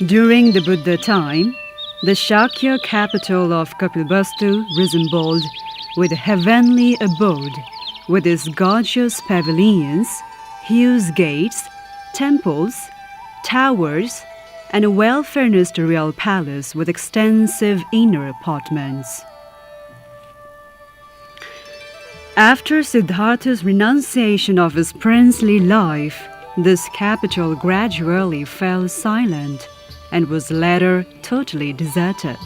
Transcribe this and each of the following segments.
During the Buddha time, the Shakya capital of Kpilvastu resembled with a heavenly abode, with its gorgeous pavilions, huge gates, temples, towers, and a well-furnished royal palace with extensive inner apartments. After Siddhartha's renunciation of his princely life, this capital gradually fell silent and was later totally deserted.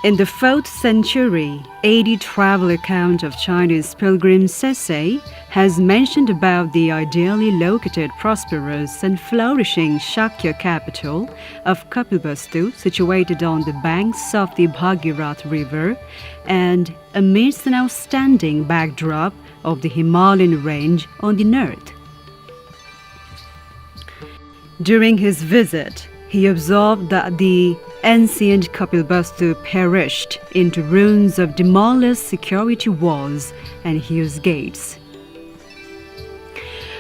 In the 4th century AD travel account of Chinese pilgrim Sese has mentioned about the ideally located, prosperous and flourishing Shakya capital of Kpilvastu, situated on the banks of the Bhagirath River and amidst an outstanding backdrop of the Himalayan range on the north. During his visit, he observed that the ancient Kpilvastu perished into ruins of demolished security walls and huge gates.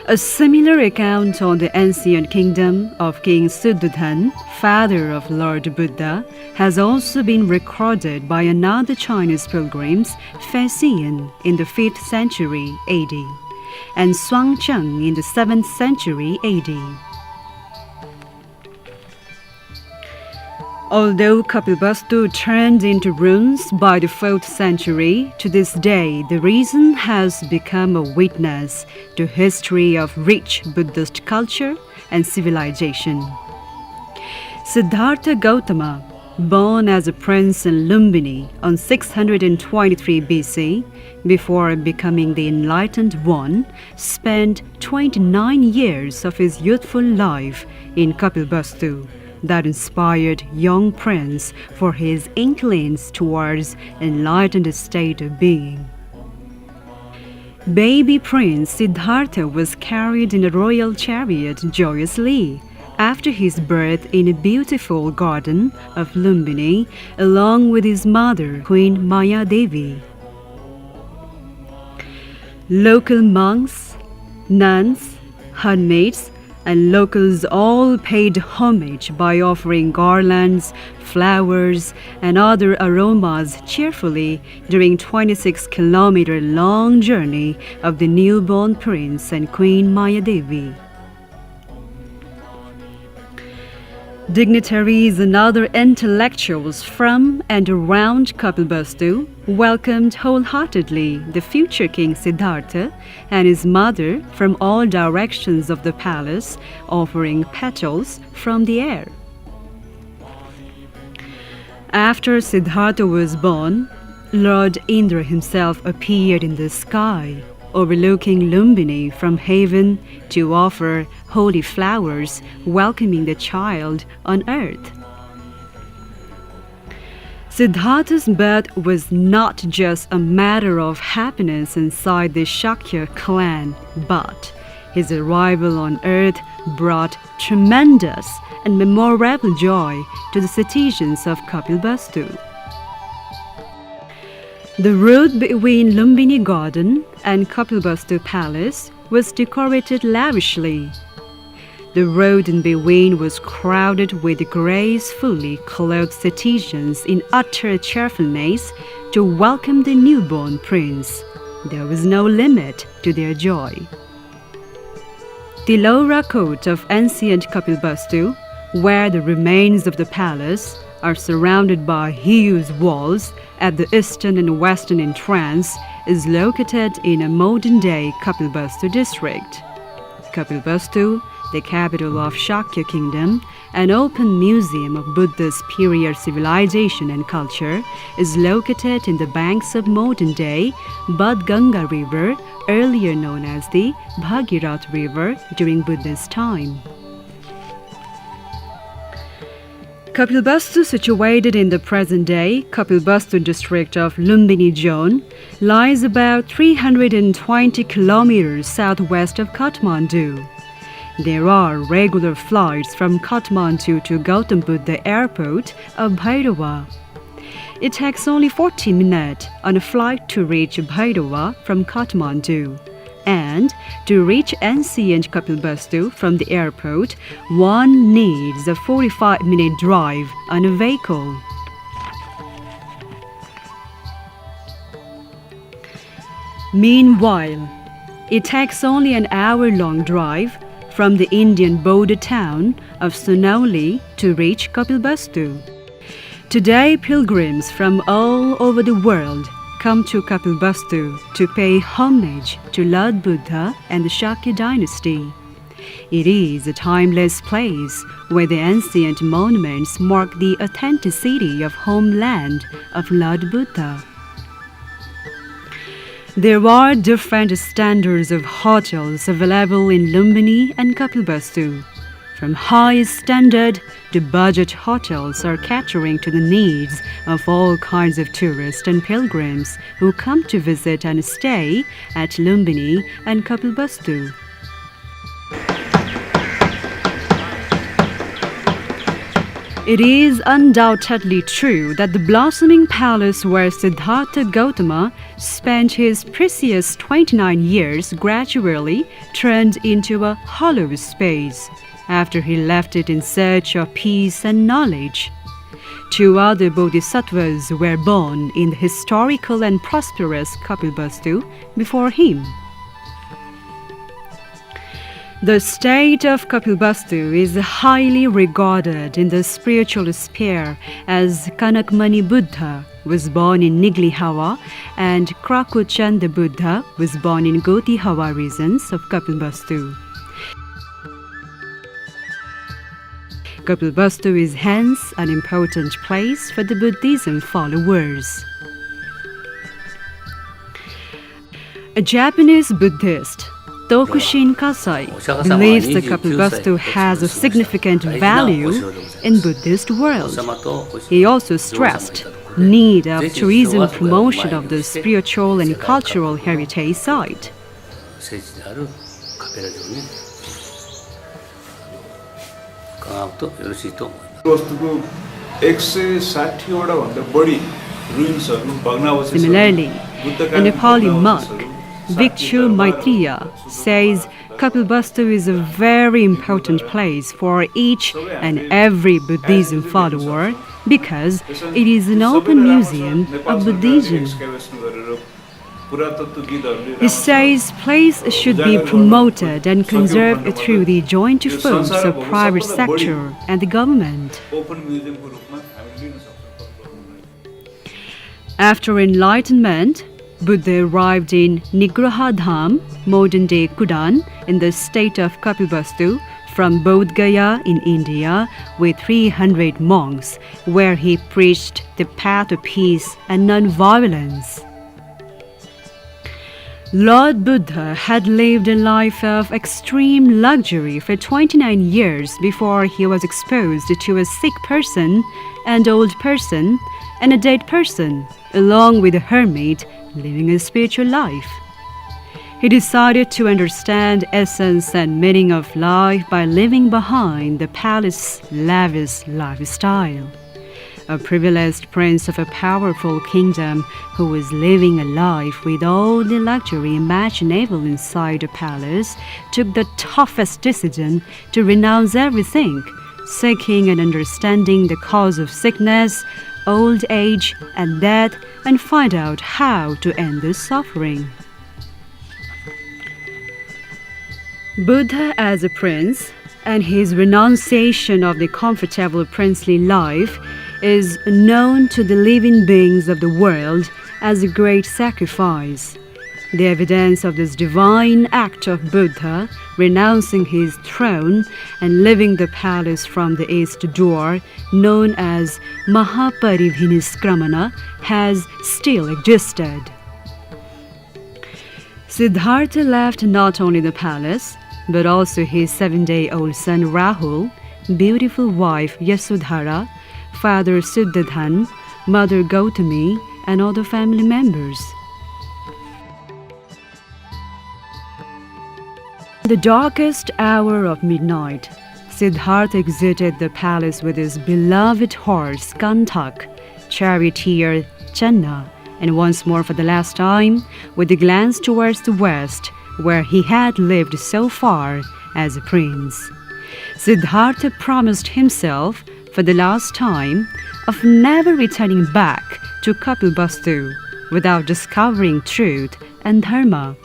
A similar account on the ancient kingdom of King Suddhodhan, father of Lord Buddha, has also been recorded by another Chinese pilgrim, Faxian, in the 5th century AD, and Xuanzheng in the 7th century AD. Although Kpilvastu turned into ruins by the 4th century, to this day the region has become a witness to history of rich Buddhist culture and civilization. Siddhartha Gautama, born as a prince in Lumbini on 623 BC, before becoming the enlightened one, spent 29 years of his youthful life in Kpilvastu. That inspired young prince for his inklings towards enlightened state of being. Baby Prince Siddhartha was carried in a royal chariot joyously after his birth in a beautiful garden of Lumbini, along with his mother, Queen Maya Devi. Local monks, nuns, hermits, and locals all paid homage by offering garlands, flowers, and other aromas cheerfully during 26-kilometer-long journey of the newborn prince and Queen Maya Devi. Dignitaries and other intellectuals from and around Kpilvastu welcomed wholeheartedly the future King Siddhartha and his mother from all directions of the palace, offering petals from the air. After Siddhartha was born, Lord Indra himself appeared in the sky, overlooking Lumbini from heaven to offer holy flowers, welcoming the child on earth. Siddhartha's birth was not just a matter of happiness inside the Shakya clan, but his arrival on earth brought tremendous and memorable joy to the citizens of Kpilvastu. The road between Lumbini Garden and Kpilvastu Palace was decorated lavishly. The road in between was crowded with gracefully clothed citizens in utter cheerfulness to welcome the newborn prince. There was no limit to their joy. The lower court of ancient Kpilvastu, where the remains of the palace are surrounded by huge walls at the eastern and western entrance, is located in a modern-day Kpilvastu district. Kpilvastu, the capital of Shakya Kingdom, an open museum of Buddha's period civilization and culture, is located in the banks of modern-day Budganga River, earlier known as the Bhagirath River during Buddha's time. Kpilvastu, situated in the present-day Kpilvastu district of Lumbini Zone, lies about 320 kilometers southwest of Kathmandu. There are regular flights from Kathmandu to Gautam Buddha Airport of Bhairava. It takes only 40 minutes on a flight to reach Bhairava from Kathmandu. And to reach ancient Kapilvastu from the airport, one needs a 45-minute drive on a vehicle. Meanwhile, it takes only an hour-long drive from the Indian border town of Sonauli to reach Kapilvastu. Today, pilgrims from all over the world come to Kapilvastu to pay homage to Lord Buddha and the Shakya dynasty. It is a timeless place where the ancient monuments mark the authenticity of homeland of Lord Buddha. There are different standards of hotels available in Lumbini and Kapilvastu. From high standard to budget hotels are catering to the needs of all kinds of tourists and pilgrims who come to visit and stay at Lumbini and Kapilvastu. It is undoubtedly true that the blossoming palace where Siddhartha Gautama spent his precious 29 years gradually turned into a hollow space after he left it in search of peace and knowledge. Two other bodhisattvas were born in the historical and prosperous Kapilvastu before him. The state of Kapilvastu is highly regarded in the spiritual sphere, as Kanakmani Buddha was born in Niglihawa and Krakuchanda Buddha was born in Gotihawa regions of Kapilvastu. Kapilvastu is hence an important place for the Buddhism followers. A Japanese Buddhist, Tokushin Kasai, believes the Kapilvastu has a significant value in Buddhist world. He also stressed need of tourism promotion of the spiritual and cultural heritage site. Similarly, a Nepali monk, Bhikshu Maitreya, says Kapilvastu is a very important place for each and every Buddhism follower because it is an open museum of Buddhism. He says place should be promoted and conserved through the joint efforts of private sector and the government. After enlightenment, Buddha arrived in Nigraha Dham, modern-day Kudan, in the state of Kapilvastu from Bodh Gaya in India with 300 monks, where he preached the path of peace and non-violence. Lord Buddha had lived a life of extreme luxury for 29 years before he was exposed to a sick person, an old person, and a dead person, along with a hermit living a spiritual life. He decided to understand essence and meaning of life by living behind the palace lavish lifestyle. A privileged prince of a powerful kingdom who was living a life with all the luxury imaginable inside a palace took the toughest decision to renounce everything, seeking and understanding the cause of sickness, old age, and death, and find out how to end this suffering. Buddha as a prince and his renunciation of the comfortable princely life is known to the living beings of the world as a great sacrifice. The evidence of this divine act of Buddha renouncing his throne and leaving the palace from the east door, known as Mahapariniskramana, has still existed. Siddhartha left not only the palace, but also his 7-day-old son Rahul, beautiful wife Yasodhara, father Siddhadhan, mother Gautami, and other family members. The darkest hour of midnight, Siddhartha exited the palace with his beloved horse Kanthak, charioteer Channa, and once more for the last time, with a glance towards the west, where he had lived so far as a prince. Siddhartha promised himself for the last time of never returning back to Kapilvastu without discovering truth and dharma.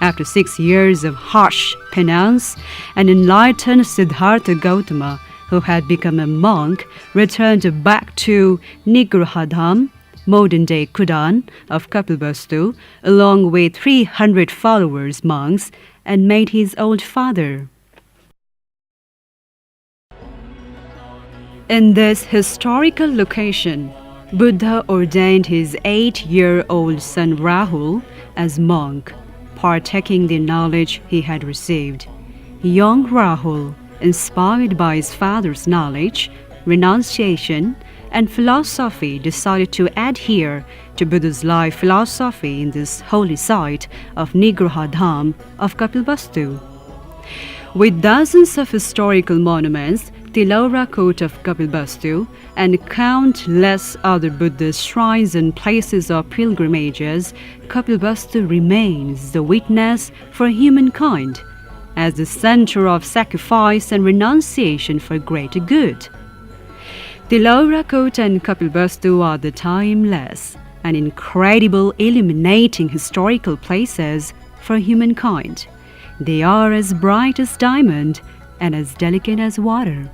After 6 years of harsh penance, an enlightened Siddhartha Gautama, who had become a monk, returned back to Nigrahadham, modern-day Kudan of Kapilvastu, along with 300 followers monks, and made his old father. In this historical location, Buddha ordained his 8-year-old son Rahul as monk, partaking the knowledge he had received. Young Rahul, inspired by his father's knowledge, renunciation, and philosophy, decided to adhere to Buddha's life philosophy in this holy site of Nigrahadham of Kapilvastu. With dozens of historical monuments, Tilora Court of Kapilvastu, and countless other Buddhist shrines and places of pilgrimages, Kapilvastu remains the witness for humankind, as the center of sacrifice and renunciation for greater good. Tilora Court and Kapilvastu are the timeless and incredible illuminating historical places for humankind. They are as bright as diamond and as delicate as water.